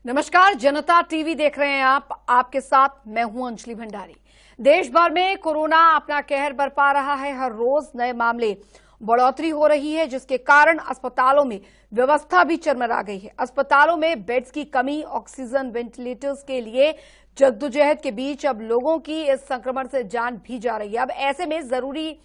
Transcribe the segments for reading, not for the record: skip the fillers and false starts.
नमस्कार, जनता टीवी देख रहे हैं आप। आपके साथ मैं हूं अंजलि भंडारी। देश भर में कोरोना अपना कहर बरपा रहा है। हर रोज नए मामले बढ़ोतरी हो रही है, जिसके कारण अस्पतालों में व्यवस्था भी चरमरा गई है। अस्पतालों में बेड्स की कमी, ऑक्सीजन, वेंटिलेटर्स के लिए जद्दोजहद के बीच अब लोगों की इस संक्रमण से जान भी जा रही है। अब ऐसे में जरूरी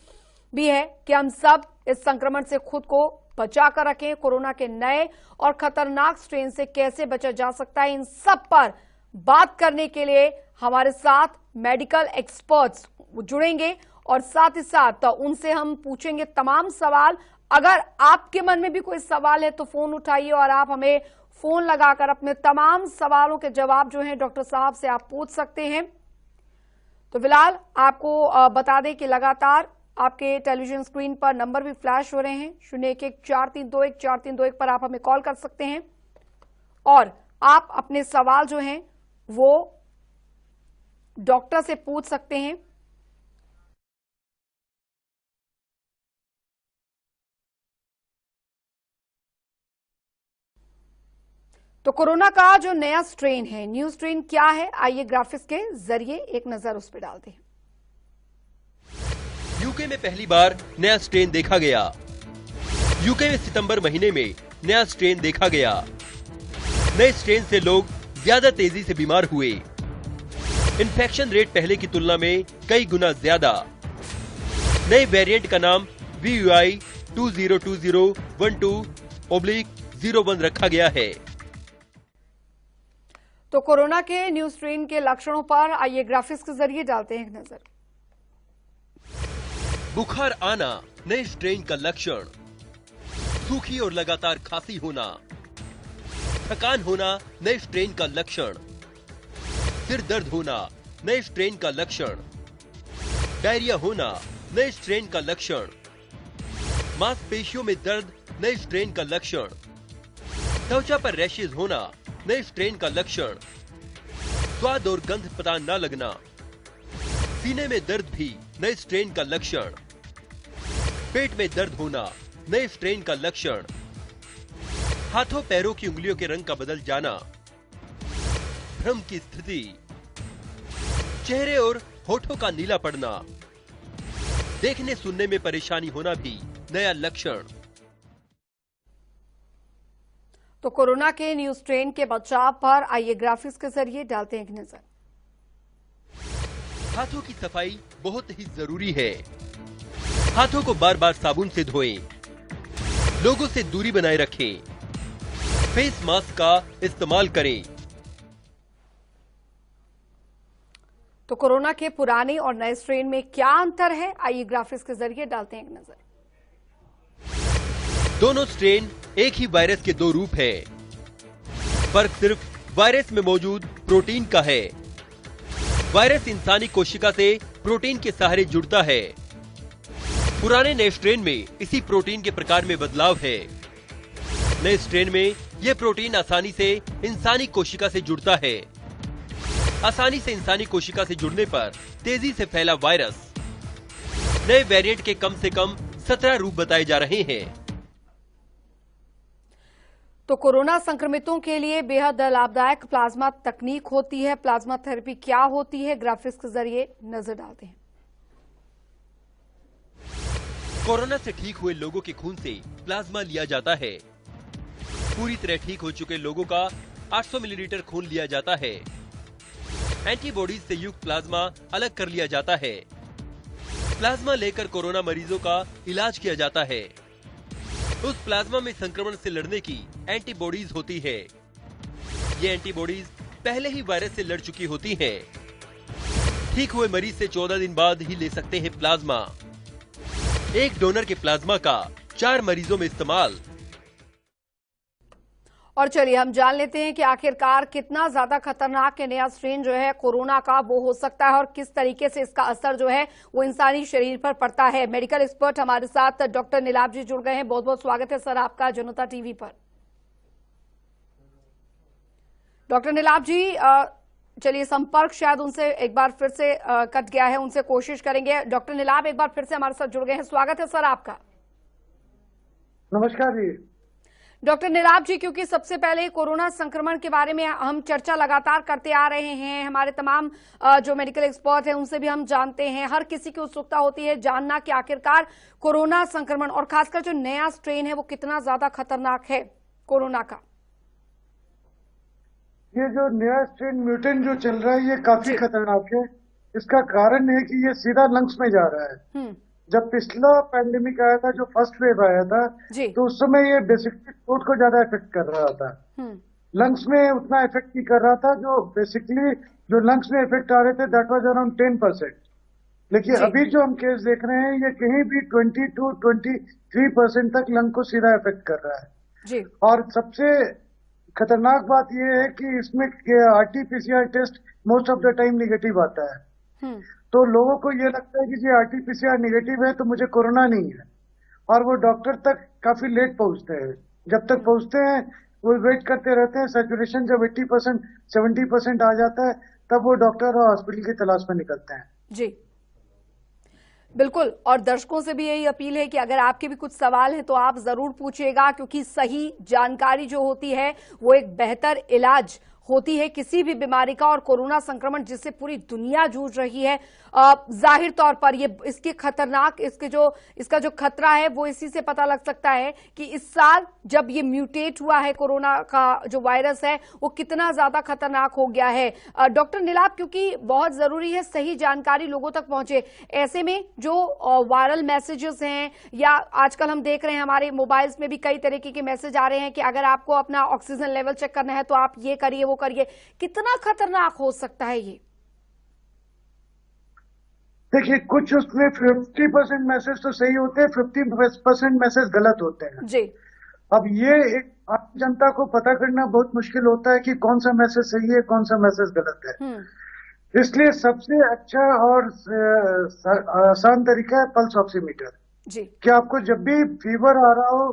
भी है कि हम सब इस संक्रमण से खुद को बचा कर रखें। कोरोना के नए और खतरनाक स्ट्रेन से कैसे बचा जा सकता है, इन सब पर बात करने के लिए हमारे साथ मेडिकल एक्सपर्ट्स जुड़ेंगे और साथ ही साथ उनसे हम पूछेंगे तमाम सवाल। अगर आपके मन में भी कोई सवाल है तो फोन उठाइए और आप हमें फोन लगाकर अपने तमाम सवालों के जवाब जो हैं डॉक्टर साहब से आप पूछ सकते हैं। तो फिलहाल आपको बता दें कि लगातार आपके टेलीविजन स्क्रीन पर नंबर भी फ्लैश हो रहे हैं। 0114321432 पर आप हमें कॉल कर सकते हैं और आप अपने सवाल जो हैं वो डॉक्टर से पूछ सकते हैं। तो कोरोना का जो नया स्ट्रेन है, न्यू स्ट्रेन क्या है, आइए ग्राफिक्स के जरिए एक नजर उस पर डालते हैं। यूके में पहली बार नया स्ट्रेन देखा गया। यूके में सितंबर महीने में नया स्ट्रेन देखा गया। नए स्ट्रेन से लोग ज्यादा तेजी से बीमार हुए। इन्फेक्शन रेट पहले की तुलना में कई गुना ज्यादा। नए वेरिएंट का नाम VUI 202012/01 रखा गया है। तो कोरोना के न्यू स्ट्रेन के लक्षणों पर आइए ग्राफिक्स के जरिए डालते हैं एक नजर। बुखार आना नए स्ट्रेन का लक्षण। सूखी और लगातार खांसी होना। थकान होना नए स्ट्रेन का लक्षण। सिर दर्द होना नए स्ट्रेन का लक्षण। डायरिया होना नए स्ट्रेन का लक्षण। मांसपेशियों में दर्द नए स्ट्रेन का लक्षण। त्वचा पर रैशेज होना नए स्ट्रेन का लक्षण। स्वाद और गंध पता न लगना। सीने में दर्द भी नए स्ट्रेन का लक्षण। पेट में दर्द होना नए स्ट्रेन का लक्षण। हाथों पैरों की उंगलियों के रंग का बदल जाना। भ्रम की स्थिति। चेहरे और होठों का नीला पड़ना। देखने सुनने में परेशानी होना भी नया लक्षण। तो कोरोना के न्यू स्ट्रेन के बचाव पर आइए ग्राफिक्स के जरिए डालते हैं एक नजर। हाथों की सफाई बहुत ही जरूरी है। हाथों को बार बार साबुन से धोएं। लोगों से दूरी बनाए रखें। फेस मास्क का इस्तेमाल करें। तो कोरोना के पुराने और नए स्ट्रेन में क्या अंतर है, आइए ग्राफिक्स के जरिए डालते हैं एक नजर। दोनों स्ट्रेन एक ही वायरस के दो रूप हैं। फर्क सिर्फ वायरस में मौजूद प्रोटीन का है। वायरस इंसानी कोशिका से प्रोटीन के सहारे जुड़ता है। पुराने नए स्ट्रेन में इसी प्रोटीन के प्रकार में बदलाव है। नए स्ट्रेन में यह प्रोटीन आसानी से इंसानी कोशिका से जुड़ता है। आसानी से इंसानी कोशिका से जुड़ने पर तेजी से फैला वायरस। नए वेरिएंट के कम से कम 17 रूप बताए जा रहे हैं। तो कोरोना संक्रमितों के लिए बेहद लाभदायक प्लाज्मा तकनीक होती है। प्लाज्मा थेरेपी क्या होती है, ग्राफिक्स के जरिए नजर डालते हैं। कोरोना से ठीक हुए लोगों के खून से प्लाज्मा लिया जाता है। पूरी तरह ठीक हो चुके लोगों का 800 मिलीलीटर खून लिया जाता है। एंटीबॉडीज से युक्त प्लाज्मा अलग कर लिया जाता है। प्लाज्मा लेकर कोरोना मरीजों का इलाज किया जाता है। उस प्लाज्मा में संक्रमण से लड़ने की एंटीबॉडीज होती है। ये एंटीबॉडीज पहले ही वायरस से लड़ चुकी होती हैं। ठीक हुए मरीज से 14 दिन बाद ही ले सकते हैं प्लाज्मा। एक डोनर के प्लाज्मा का 4 मरीजों में इस्तेमाल। और चलिए हम जान लेते हैं कि आखिरकार कितना ज्यादा खतरनाक है नया स्ट्रेन जो है कोरोना का वो हो सकता है और किस तरीके से इसका असर जो है वो इंसानी शरीर पर पड़ता है। मेडिकल एक्सपर्ट हमारे साथ डॉक्टर नीलाभ जी जुड़ गए हैं। बहुत बहुत स्वागत है सर आपका जनता टीवी पर। डॉक्टर नीलाभ जी, चलिए संपर्क शायद उनसे एक बार फिर से कट गया है, उनसे कोशिश करेंगे। डॉक्टर नीलाभ एक बार फिर से हमारे साथ जुड़ गए हैं, स्वागत है सर आपका। नमस्कार जी। डॉक्टर नीलाभ जी, क्योंकि सबसे पहले कोरोना संक्रमण के बारे में हम चर्चा लगातार करते आ रहे हैं, हमारे तमाम जो मेडिकल एक्सपर्ट हैं उनसे भी हम जानते हैं, हर किसी की उत्सुकता होती है जानना कि आखिरकार कोरोना संक्रमण और खासकर जो नया स्ट्रेन है वो कितना ज्यादा खतरनाक है कोरोना का। ये जो नया स्ट्रेन म्यूटेंट जो चल रहा है ये काफी खतरनाक है। इसका कारण है कि ये सीधा लंग्स में जा रहा है। जब पिछला पैंडेमिक आया था, जो फर्स्ट वेव आया था, तो उस समय ये बेसिकली थ्रोट को ज्यादा इफेक्ट कर रहा था, लंग्स में उतना इफेक्ट नहीं कर रहा था। जो बेसिकली जो लंग्स में इफेक्ट आ रहे थे दैट वाज अराउंड 10%। लेकिन अभी जो हम केस देख रहे हैं ये कहीं भी 20 to 23% तक लंग को सीधा इफेक्ट कर रहा है। और सबसे खतरनाक बात यह है कि इसमें RT-PCR test most of the time negative आता है। तो लोगों को ये लगता है कि जी RT-PCR निगेटिव है तो मुझे कोरोना नहीं है, और वो डॉक्टर तक काफी लेट पहुंचते हैं। जब तक पहुंचते हैं वो वेट करते रहते हैं। सैचुरेशन जब 80% 70% आ जाता है तब वो डॉक्टर और हॉस्पिटल की तलाश में निकलते हैं। जी बिल्कुल, और दर्शकों से भी यही अपील है कि अगर आपके भी कुछ सवाल हैं तो आप जरूर पूछिएगा, क्योंकि सही जानकारी जो होती है वो एक बेहतर इलाज होती है किसी भी बीमारी का। और कोरोना संक्रमण जिससे पूरी दुनिया जूझ रही है, जाहिर तौर पर ये इसका जो खतरा है वो इसी से पता लग सकता है कि इस साल जब ये म्यूटेट हुआ है कोरोना का जो वायरस है वो कितना ज्यादा खतरनाक हो गया है। डॉक्टर नीलाभ, क्योंकि बहुत जरूरी है सही जानकारी लोगों तक पहुंचे, ऐसे में जो वायरल मैसेजेस हैं या आजकल हम देख रहे हैं हमारे मोबाइल्स में भी कई तरीके के मैसेज आ रहे हैं कि अगर आपको अपना ऑक्सीजन लेवल चेक करना है तो आप ये करिए वो करिए, कितना खतरनाक हो सकता है ये? देखिए, कुछ उसमें 50% मैसेज तो सही होते हैं, 50% मैसेज गलत होते हैं जी। अब ये एक आम जनता को पता करना बहुत मुश्किल होता है कि कौन सा मैसेज सही है कौन सा मैसेज गलत है। इसलिए सबसे अच्छा और आसान तरीका है पल्स ऑक्सीमीटर जी। कि आपको जब भी फीवर आ रहा हो,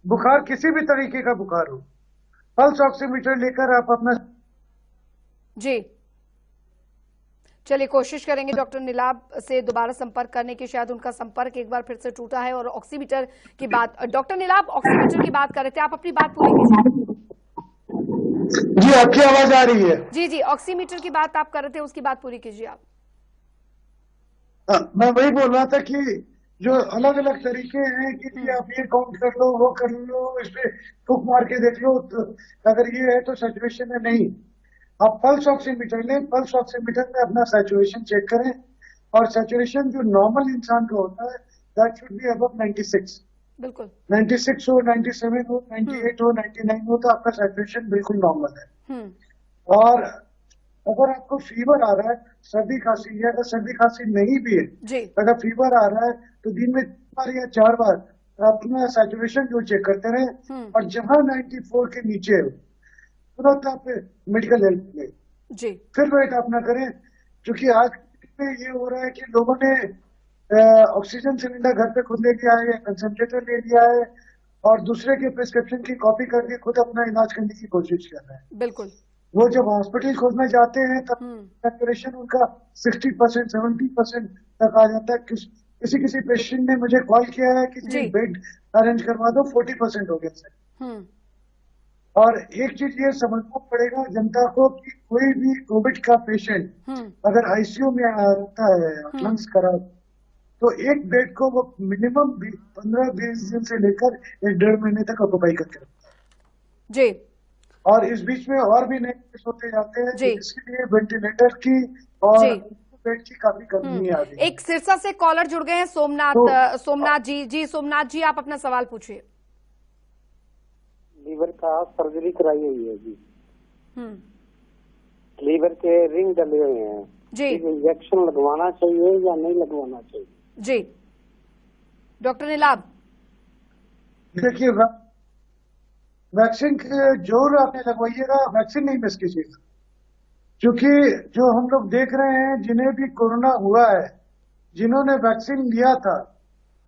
बुखार किसी भी तरीके का बुखार हो, पल्स ऑक्सीमीटर लेकर आप अपना जी। चलिए कोशिश करेंगे डॉक्टर नीलाभ से दोबारा संपर्क करने की, शायद उनका संपर्क एक बार फिर से टूटा है। और ऑक्सीमीटर की बात, डॉक्टर नीलाभ ऑक्सीमीटर की बात कर रहे थे, आप अपनी बात पूरी कीजिए। जी, आपकी आवाज आ रही है? जी, ऑक्सीमीटर की बात आप कर रहे थे, उसकी बात पूरी कीजिए आप। मैं वही बोल रहा था कि जो अलग अलग तरीके हैं कि आप ये काउंट कर लो, वो कर लो, इस पे फूक मार के देख लो, तो अगर ये है तो सैचुरेशन है। नहीं, आप पल्स ऑक्सीमीटर लें, पल्स ऑक्सीमीटर में अपना सैचुरेशन चेक करें, और सैचुरेशन जो नॉर्मल इंसान का होता है दैट शुड बी अबव 96। बिल्कुल 96 हो, 97 हो, 98 हो, 99 हो तो आपका सैचुरेशन बिल्कुल नॉर्मल है। और अगर आपको फीवर आ रहा है, सर्दी खांसी है, अगर सर्दी खांसी नहीं भी है, अगर फीवर आ रहा है तो दिन में 3 बार या 4 बार अपना सैचुरेशन जो चेक करते रहे, और जहां 94 के नीचे हो तुरंत आप मेडिकल हेल्प लें जी। फिर वेट आप ना करें, क्योंकि आज में ये हो रहा है कि लोगों ने ऑक्सीजन सिलेंडर घर पे खुद लेके आए हैं, कंसंट्रेटर ले लिया है, और दूसरे के प्रिस्क्रिप्शन की कॉपी करके खुद अपना इलाज करने की कोशिश कर रहे हैं। बिल्कुल, वो जब हॉस्पिटल खोलने जाते हैं तब सैचुरेशन उनका 60% 70% तक आ जाता है। किसी पेशेंट ने मुझे कॉल किया है कि बेड अरेंज करवा दो, 40% हो गया सर। और एक चीज ये समझना पड़ेगा जनता को कि कोई भी कोविड का पेशेंट अगर आईसीयू में आता है लंग्स खराब, तो एक बेड को वो मिनिमम 15-20 दिन से लेकर 1-1.5 महीने तक ऑक्युपाई करके रखता है जी। और इस बीच में और भी नए केस होते जाते हैं, इसलिए वेंटिलेटर की और बेड की काफी कमी आ रही है। एक सिरसा से कॉलर जुड़ गए हैं, सोमनाथ जी। सोमनाथ जी, आप अपना सवाल पूछिए। लीवर का सर्जरी कराई हुई है जी। लीवर के रिंग डले हुए हैं जी। इंजेक्शन लगवाना चाहिए या नहीं लगवाना चाहिए जी? डॉक्टर नीलाभ, देखिए वैक्सीन जोर आपने लगवाइएगा, वैक्सीन नहीं मिस कीजिएगा, क्योंकि जो हम लोग देख रहे हैं जिन्हें भी कोरोना हुआ है, जिन्होंने वैक्सीन लिया था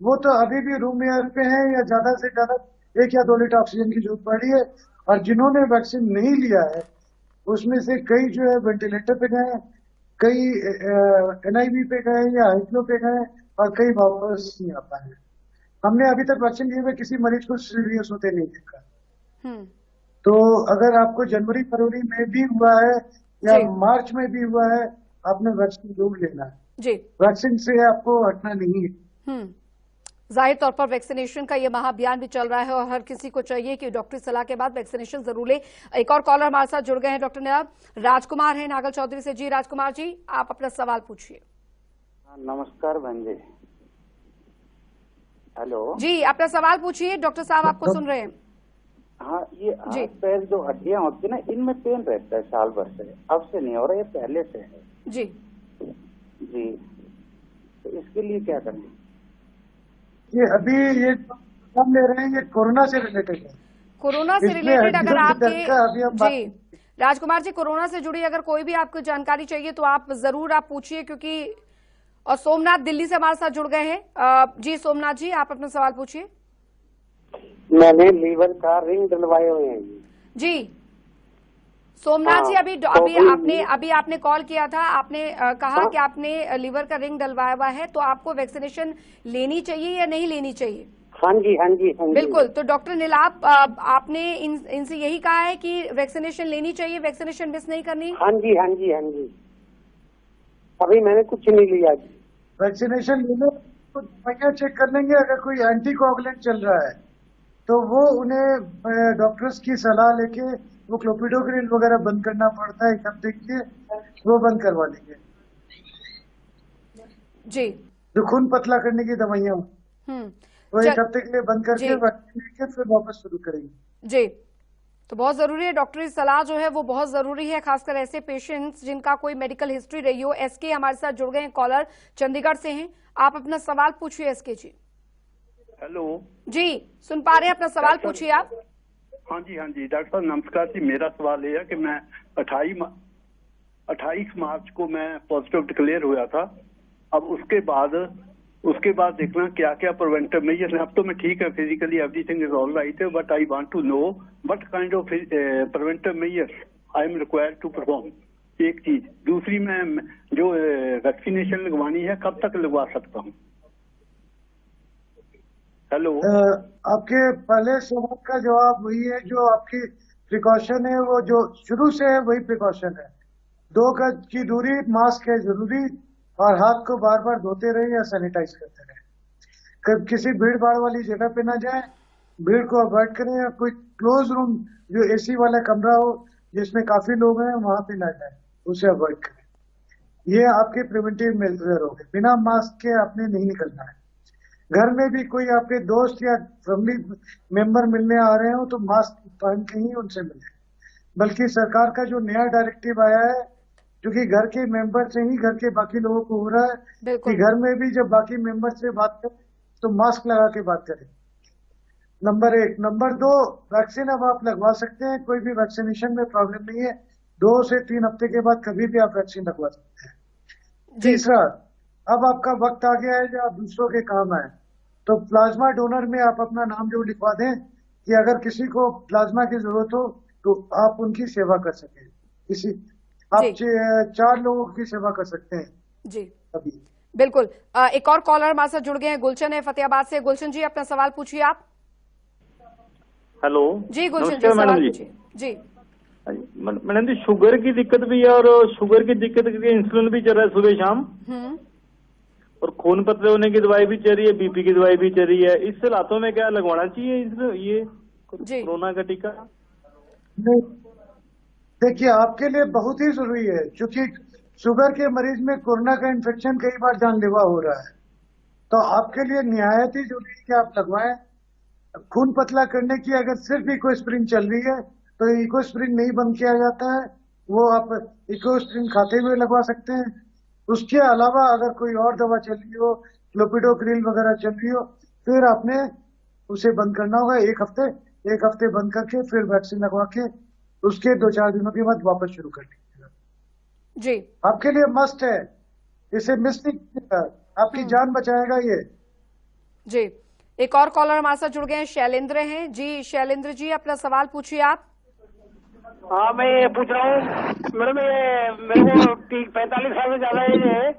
वो तो अभी भी रूम एयर पे हैं या ज्यादा से ज्यादा 1 या 2 लीटर ऑक्सीजन की जरूरत पड़ी है, और जिन्होंने वैक्सीन नहीं लिया है उसमें से कई जो है वेंटिलेटर पे गए, कई NIV पे गए या हाइफ्लो पे गए, और कई वापस नहीं आ पाए। हमने अभी तक वैक्सीन लिए हुए किसी मरीज को सीरियस होते नहीं देखा। तो अगर आपको जनवरी फरवरी में भी हुआ है या मार्च में भी हुआ है, आपने वैक्सीन जरूर लेना है जी। वैक्सीन से आपको हटना नहीं है। जाहिर तौर पर वैक्सीनेशन का ये महाअभियान भी चल रहा है और हर किसी को चाहिए कि डॉक्टरी सलाह के बाद वैक्सीनेशन जरूर ले। एक और कॉलर हमारे साथ जुड़ गए हैं डॉक्टर निलाब, राजकुमार है नागल चौधरी से। जी राजकुमार जी, आप अपना सवाल पूछिए। नमस्कार बहन जी। हेलो जी, अपना सवाल पूछिए, डॉक्टर साहब आपको सुन रहे हैं। हाँ, ये हाथ पैर जो हड्डियां होती है ना, इनमें पेन रहता है साल भर से, अब से नहीं हो रहा, ये पहले से है जी। जी, तो इसके लिए क्या करें? ये अभी ये हम ले रहे हैं, ये कोरोना से रिलेटेड है। कोरोना से रिलेटेड अगर आपके जी राजकुमार जी, कोरोना से जुड़ी अगर कोई भी आपको जानकारी चाहिए तो आप जरूर आप पूछिए, क्योंकि और सोमनाथ दिल्ली से हमारे साथ जुड़ गए हैं। जी सोमनाथ जी, आप अपना सवाल पूछिए। मैंने लीवर का रिंग डलवाए हुए हैं जी। सोमनाथ जी, अभी आपने कॉल किया था, आपने कहा कि आपने लीवर का रिंग डलवाया हुआ है, तो आपको वैक्सीनेशन लेनी चाहिए या नहीं लेनी चाहिए? हाँ जी हाँ जी हाँ जी। बिल्कुल, तो डॉक्टर निलाब आपने इनसे यही कहा है कि वैक्सीनेशन लेनी चाहिए, वैक्सीनेशन मिस नहीं करनी? हाँ जी हाँ जी हाँ जी। अभी मैंने कुछ नहीं लिया जी। वैक्सीनेशन लेने तो दवाइयाँ चेक कर लेंगे, अगर कोई एंटीकोगुलेंट चल रहा है तो वो उन्हें डॉक्टर्स की सलाह लेके वो क्लोपिडोग्रिल वगैरह बंद करना पड़ता है, एक हफ्ते के लिए वो बंद करवा लेंगे जी। जो खून पतला करने की दवाइयाँ वो एक हफ्ते के लिए बंद करके वैक्सीन लेके फिर वापस शुरू करेंगे जी। तो बहुत जरूरी है, डॉक्टरी सलाह जो है वो बहुत जरूरी है, खासकर ऐसे पेशेंट्स जिनका कोई मेडिकल हिस्ट्री रही हो। एसके हमारे साथ जुड़ गए हैं, कॉलर चंडीगढ़ से हैं, आप अपना सवाल पूछिए एसके जी। हेलो जी, सुन पा रहे हैं, अपना सवाल पूछिए आप। हाँ जी डॉक्टर साहब नमस्कार जी। मेरा सवाल ये है कि मैं 28 मार्च को मैं पॉजिटिव डिक्लेयर हुआ था। अब उसके बाद देखना क्या क्या प्रिवेंटिव मेजर्स हैं। अब तो मैं ठीक है, physically everything is all right है, but I want to know what kind of preventive measures I am required to perform. एक चीज, दूसरी मैं जो वैक्सीनेशन लगवानी है कब तक लगवा सकता हूँ? हेलो, आपके पहले सवाल का जवाब वही है, जो आपकी प्रिकॉशन है वो जो शुरू से है वही प्रिकॉशन है। 2 गज की दूरी, मास्क है जरूरी, और हाथ को बार बार धोते रहे या सैनिटाइज करते रहे। किसी भीड़ भाड़ वाली जगह पे ना जाए, भीड़ को अवॉइड करें, या कोई क्लोज रूम जो एसी वाला कमरा हो जिसमें काफी लोग हैं वहां पे ना जाए, उसे अवॉइड करें। ये आपके प्रिवेंटिव मेजर हो गए। बिना मास्क के आपने नहीं निकलना है। घर में भी कोई आपके दोस्त या फैमिली मेंबर मिलने आ रहे हो तो मास्क पहन के ही उनसे मिले। बल्कि सरकार का जो नया डायरेक्टिव आया है, क्योंकि घर के मेंबर से ही घर के बाकी लोगों को हो रहा है कि घर में भी जब बाकी मेंबर से बात करें तो मास्क लगा के बात करें। नंबर 1। नंबर 2, वैक्सीन अब आप लगवा सकते हैं, कोई भी वैक्सीनेशन में प्रॉब्लम नहीं है। 2 से 3 हफ्ते के बाद कभी भी आप वैक्सीन लगवा सकते हैं। तीसरा, अब आपका वक्त आ गया है जो आप दूसरों के काम आए, तो प्लाज्मा डोनर में आप अपना नाम जो लिखवा दें कि अगर किसी को प्लाज्मा की जरूरत हो तो आप उनकी सेवा कर सकें। आप 4 लोगों की सेवा कर सकते हैं जी अभी। बिल्कुल। एक और कॉलर हमारे साथ जुड़ गए हैं, गुलशन है फतेहाबाद से। गुलशन जी, अपना सवाल पूछिए आप। हेलो जी गुलशन जी, सवाल पूछिए जी। मैडम जी, शुगर की दिक्कत भी है, और शुगर की दिक्कत के लिए इंसुलिन भी चल रहा है सुबह शाम, और खून पतले होने की दवाई भी चल रही है, बीपी की दवाई भी चल रही है। इस हालातों में क्या लगवाना चाहिए ये कोरोना का टीका? देखिए, आपके लिए बहुत ही जरूरी है, क्योंकि शुगर के मरीज में कोरोना का इन्फेक्शन कई बार जानलेवा हो रहा है, तो आपके लिए निहायत ही जरूरी है कि आप लगवाएं। खून पतला करने की अगर सिर्फ इकोस्प्रिन चल रही है तो इकोस्प्रिन नहीं बंद किया जाता है, वो आप इकोस्प्रिन खाते हुए लगवा सकते हैं। उसके अलावा अगर कोई और दवा चल रही हो, क्लोपिडोग्रिल वगैरह चल रही हो, फिर आपने उसे बंद करना होगा। एक हफ्ते बंद करके फिर वैक्सीन लगवा के उसके 2-4 दिनों के बाद वापस शुरू कर दीजिएगा जी। आपके लिए मस्ट है, इसे मिस नहीं कीजिएगा, आपकी जान बचाएगा ये जी। एक और कॉलर हमारे साथ जुड़ गए हैं, शैलेंद्र हैं जी। शैलेंद्र जी, अपना सवाल पूछिए आप। हाँ, मैं ये पूछ रहा हूँ मैडम, ये मेरे को 45 साल से ज्यादा एज है,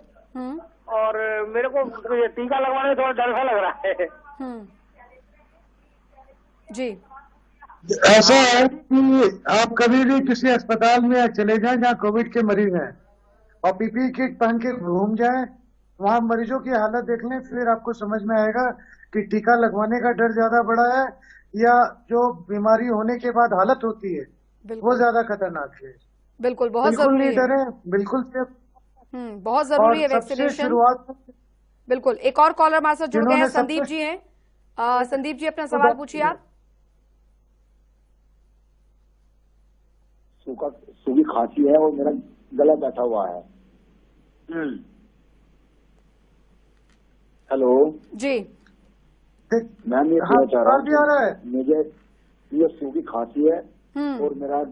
और मेरे को टीका लगवाने में थोड़ा डर सा लग रहा है जी। ऐसा है कि आप कभी भी किसी अस्पताल में चले जाएं जहां कोविड के मरीज हैं और पीपीई किट पहन के घूम जाएं, वहां मरीजों की हालत देख लें, फिर आपको समझ में आएगा कि टीका लगवाने का डर ज्यादा बड़ा है या जो बीमारी होने के बाद हालत होती है वो ज्यादा खतरनाक है। बिल्कुल, बहुत जरूरी है। डरे, बिल्कुल बहुत जरूरी है वैक्सीनेशन। शुरुआत बिल्कुल। एक और कॉलर हमारे साथ जुड़ गए हैं, संदीप जी हैं। संदीप जी अपना सवाल पूछिए आप। सूखी खांसी है और मेरा गला बैठा हुआ है। हेलो जी, मैम ये कहना चाह रहा हूँ, मुझे ये सूखी खांसी है और मेरा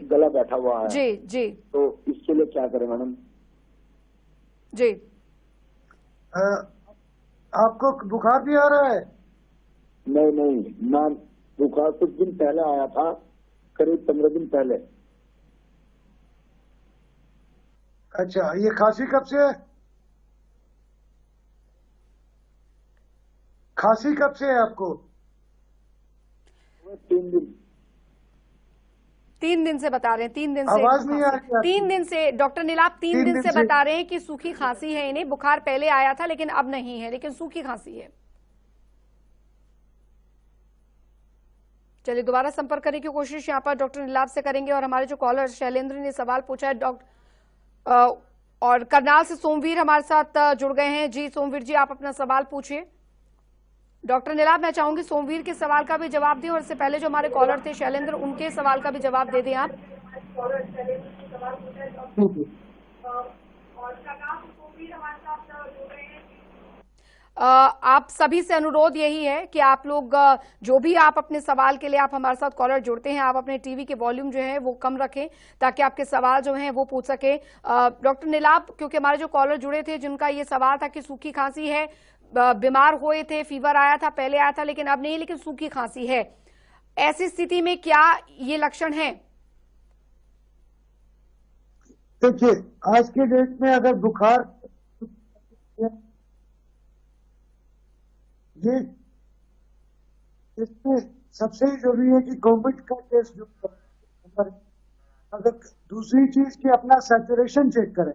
गला बैठा हुआ है। जी जी, तो इसके लिए क्या करें मैडम? जी, आपको बुखार भी आ रहा है? नहीं ना, बुखार कुछ दिन पहले आया था, करीब 15 दिन पहले। अच्छा, ये खांसी कब से है? खांसी कब से है आपको? 3 दिन। 3 दिन से बता रहे हैं, 3 दिन से आवाज नहीं आ रही। 3 दिन से डॉक्टर नीलाभ 3 दिन से बता रहे हैं कि सूखी खांसी है इन्हें। बुखार पहले आया था लेकिन अब नहीं है, लेकिन सूखी खांसी है। चलिए दोबारा संपर्क करने की कोशिश यहाँ पर डॉक्टर नीलाभ से करेंगे। और हमारे जो कॉलर शैलेंद्र ने सवाल पूछा है और करनाल से सोमवीर हमारे साथ जुड़ गए हैं। जी सोमवीर जी, आप अपना सवाल पूछिए। डॉक्टर नीलाभ, मैं चाहूंगी सोमवीर के सवाल का भी जवाब दें और इससे पहले जो हमारे कॉलर थे शैलेंद्र, उनके सवाल का भी जवाब दे दें आप। आप सभी से अनुरोध यही है कि आप लोग जो भी आप अपने सवाल के लिए आप हमारे साथ कॉलर जुड़ते हैं, आप अपने टीवी के वॉल्यूम जो है वो कम रखें ताकि आपके सवाल जो हैं वो पूछ सके। डॉक्टर नीलाभ, क्योंकि हमारे जो कॉलर जुड़े थे जिनका ये सवाल था कि सूखी खांसी है, बीमार हुए थे, फीवर आया था, पहले आया था लेकिन अब नहीं, लेकिन सूखी खांसी है, ऐसी स्थिति में क्या ये लक्षण है? देखिए, आज के डेट में अगर बुखार ये इसमें सबसे जरूरी है कि कोविड का टेस्ट जो अगर दूसरी चीज की अपना सैचुरेशन चेक करें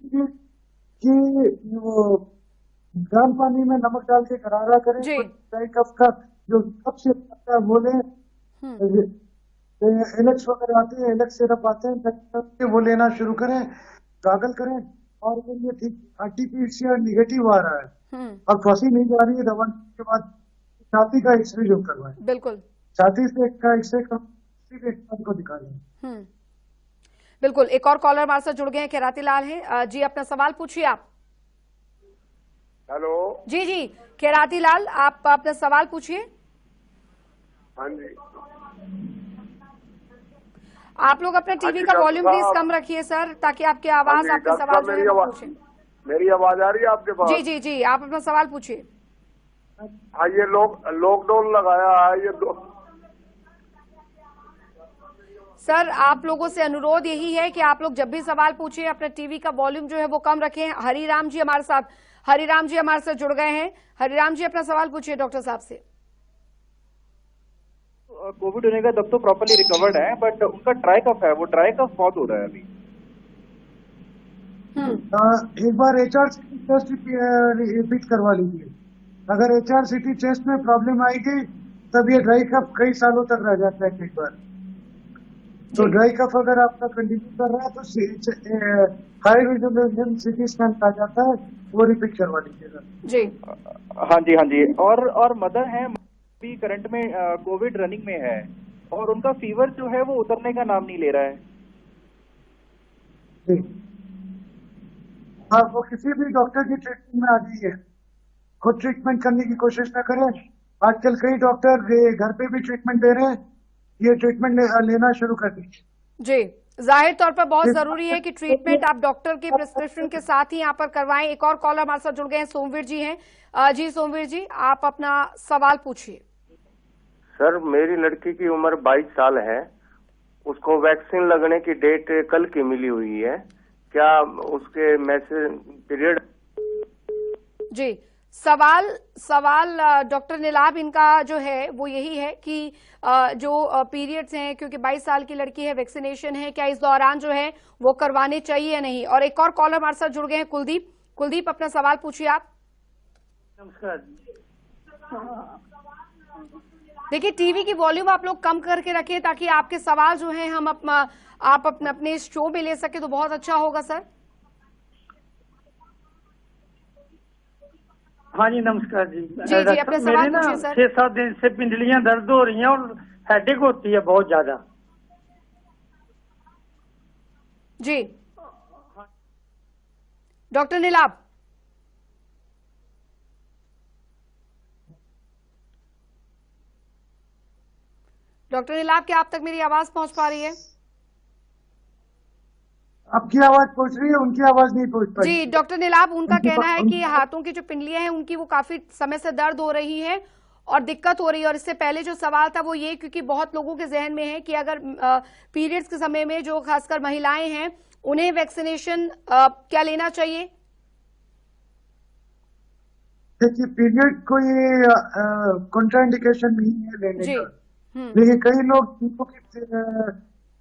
कि वो गर्म पानी में नमक डाल के गरारा करें, ड्राई कफ का जो कफ से वो लें, एलेक्स वगैरह आते हैं, एलेक्स सिरप आते हैं, वो लेना शुरू करें, गागल करें। और ये ठीक आरटीपीसीआर निगेटिव आ रहा है और खांसी नहीं जा रही है, दवा के बाद छाती का एक्सरे जो करवाएं। बिल्कुल, छाती से का एक्सरे को दिखा दें। बिल्कुल। एक और कॉलर हमारे साथ जुड़ गए हैं, खैराती लाल हैं। जी अपना सवाल पूछिए आप। हेलो जी जी, खैराती लाल, आप अपना सवाल पूछिए। हाँ जी, आप लोग अपना टीवी का वॉल्यूम प्लीज कम रखिए सर, ताकि आपकी आवाज आपके सवाल जो है वो पूछे। मेरी आवाज आ रही है आपके पास? जी जी जी, आप अपना सवाल पूछिए। हाँ, ये लॉकडाउन लगाया है ये सर, आप लोगों से अनुरोध यही है कि आप लोग जब भी सवाल पूछे अपने टीवी का वॉल्यूम जो है वो कम रखें। हरिराम जी हमारे साथ जुड़ गए हैं। हरिराम जी, अपना सवाल पूछिए डॉक्टर साहब से। कोविड होने का तब तो प्रॉपर्ली रिकवर्ड है, बट उनका ड्राई कफ है, वो ड्राई कफ बहुत हो रहा है अभी। एक बार HRCT टेस्ट रिपीट करवा लीजिए। अगर HRCT टेस्ट में प्रॉब्लम आएगी तब ये ड्राई कफ कई सालों तक रह जाता है कई बार। तो ड्राई कफ अगर आपका कंटिन्यू कर रहा है तो हाई रेजोल्यूशन सिटी स्कैन आ जाता है, वो रिपीट करवा लीजिएगा। जी हाँ जी हाँ जी। और मदर है भी करंट में कोविड रनिंग में है और उनका फीवर जो है वो उतरने का नाम नहीं ले रहा है। हाँ, वो किसी भी डॉक्टर की ट्रीटमेंट में आ गई है, खुद ट्रीटमेंट करने की कोशिश न करें। आजकल कई डॉक्टर घर पे भी ट्रीटमेंट दे रहे हैं, ये ट्रीटमेंट लेना शुरू कर दीजिए। जी, जाहिर तौर पर बहुत जरूरी है कि ट्रीटमेंट आप डॉक्टर के प्रिस्क्रिप्शन के साथ ही यहाँ पर करवाएं। एक और कॉलर हमारे साथ जुड़ गए हैं, सोमवीर जी हैं। जी सोमवीर जी, आप अपना सवाल पूछिए। सर, मेरी लड़की की उम्र 22 साल है, उसको वैक्सीन लगने की डेट कल की मिली हुई है, क्या उसके मैसेज पीरियड? जी, सवाल डॉक्टर नीलाभ इनका जो है वो यही है कि जो पीरियड्स हैं, क्योंकि 22 साल की लड़की है, वैक्सीनेशन है, क्या इस दौरान जो है वो करवाने चाहिए या नहीं। और एक और कॉलर हमारे साथ जुड़ गए हैं, कुलदीप अपना सवाल पूछिए आप। नमस्कार। देखिए टीवी की वॉल्यूम आप लोग कम करके रखें ताकि आपके सवाल जो हैं हम आप अपने शो में ले सके तो बहुत अच्छा होगा सर। हाँ जी नमस्कार जी। जी अपने सवाल पूछिए सर। 6-7 दिन से पिंडलियां दर्द हो रही हैं और हेडेक होती है बहुत ज्यादा। जी डॉक्टर नीलाभ। डॉक्टर नीलाभ, क्या आप तक मेरी आवाज पहुंच पा रही है? आपकी आवाज पहुंच रही है, उनकी आवाज नहीं पहुंच पा रही। जी डॉक्टर नीलाभ, उनका कहना है कि हाथों की जो पिंडलियां हैं उनकी वो काफी समय से दर्द हो रही है और दिक्कत हो रही है। और इससे पहले जो सवाल था वो ये, क्योंकि बहुत लोगों के जहन में है कि अगर पीरियड्स के समय में जो खासकर महिलाएं हैं उन्हें वैक्सीनेशन क्या लेना चाहिए? देखिए पीरियड कोई कॉन्ट्राइंडिकेशन नहीं है लेने का, लेकिन कई लोग जिनको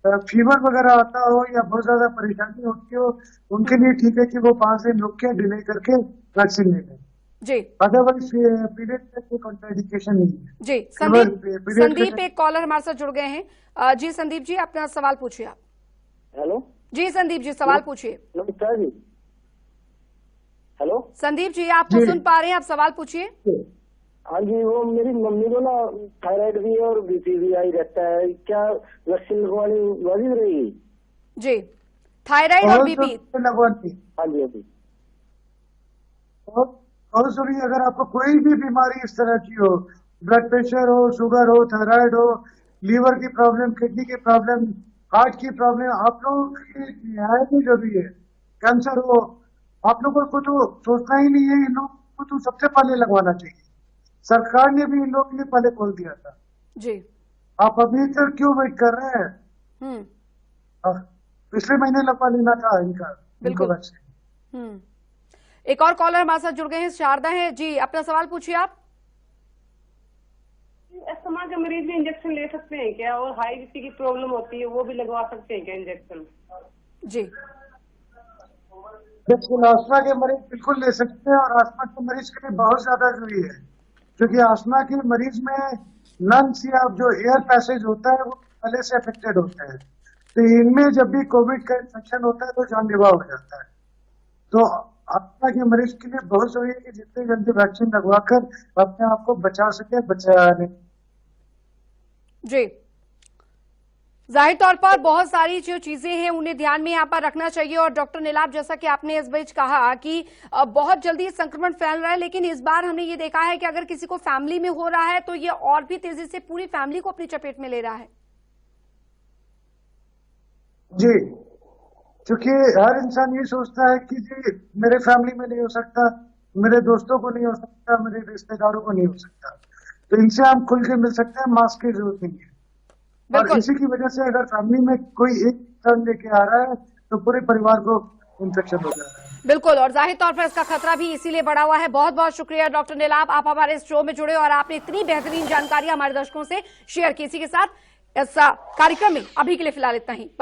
फीवर वगैरह आता हो या बहुत ज्यादा परेशानी होती हो उनके लिए ठीक है कि वो 5 दिन रुक के डिले करके वैक्सीन ले लें। जी अदरवाइज पीरियड में कोई कॉन्ट्राइंडिकेशन नहीं है। जी संदीप एक कॉलर हमारे साथ जुड़ गए हैं। जी संदीप जी अपना सवाल पूछिए आप। हेलो जी संदीप जी सवाल पूछिए। नमस्कार जी। हेलो संदीप जी आपको सुन पा रहे हैं, आप सवाल पूछिए। हाँ जी, वो मेरी मम्मी को ना थायराइड भी और बीपी भी आई रहता है, क्या वैक्सीन लगवानी वाजिब रहेगी? जी थायराइड और बीपी लगवानी। हाँ जी हाँ जी। और सॉरी, अगर आपको कोई भी बीमारी इस तरह की हो, ब्लड प्रेशर हो, शुगर हो, थायराइड हो, लीवर की प्रॉब्लम, किडनी की प्रॉब्लम, हार्ट की प्रॉब्लम, आप लोगों की निहायत ही जरूरी है। कैंसर हो, आप लोगों को तो सोचना ही नहीं है, इन लोगों को तो सबसे पहले लगवाना चाहिए। सरकार ने भी इन लोगों के लिए पहले खोल दिया था जी। आप अभी तक क्यों वेट कर रहे हैं? पिछले महीने लगवा लेना था इनको वैक्सीन। एक और कॉलर हमारे साथ जुड़ गए हैं, शारदा है जी, अपना सवाल पूछिए आप। अस्थमा के मरीज भी इंजेक्शन ले सकते हैं क्या? और हाई बीपी की प्रॉब्लम होती है वो भी लगवा सकते हैं क्या इंजेक्शन? जी बिल्कुल, अस्थमा के मरीज बिल्कुल ले सकते हैं और अस्थमा के मरीज के लिए बहुत ज्यादा जरूरी है, क्योंकि अस्थमा के मरीज में लंग्स या जो एयर पैसेज होता है वो पहले से अफेक्टेड होते हैं, तो इनमें जब भी कोविड का इन्फेक्शन होता है तो जानलेवा हो जाता है। तो अस्थमा के मरीज के लिए बहुत जरूरी है कि जितनी जल्दी वैक्सीन लगवाकर अपने आप को बचा सके, बचाने। जी जाहिर तौर पर बहुत सारी जो चीजें हैं उन्हें ध्यान में यहाँ पर रखना चाहिए। और डॉक्टर नीलाभ, जैसा कि आपने इस बीच कहा कि बहुत जल्दी संक्रमण फैल रहा है, लेकिन इस बार हमने ये देखा है कि अगर किसी को फैमिली में हो रहा है तो ये और भी तेजी से पूरी फैमिली को अपनी चपेट में ले रहा है। जी, क्योंकि हर इंसान ये सोचता है कि जी मेरे फैमिली में नहीं हो सकता, मेरे दोस्तों को नहीं हो सकता, मेरे रिश्तेदारों को नहीं हो सकता, तो इनसे हम खुल के मिल सकते हैं, मास्क की जरूरत नहीं है। और इसी की वजह से अगर फैमिली में कोई एक टर्न लेके आ रहा है तो पूरे परिवार को इन्फेक्शन हो जा रहा है। बिल्कुल, और जाहिर तौर पर इसका खतरा भी इसीलिए बढ़ा हुआ है। बहुत बहुत शुक्रिया डॉक्टर नीलाभ, आप हमारे इस शो में जुड़े और आपने इतनी बेहतरीन जानकारी हमारे दर्शकों से शेयर की। इसी के साथ इस कार्यक्रम में अभी के लिए फिलहाल इतना ही।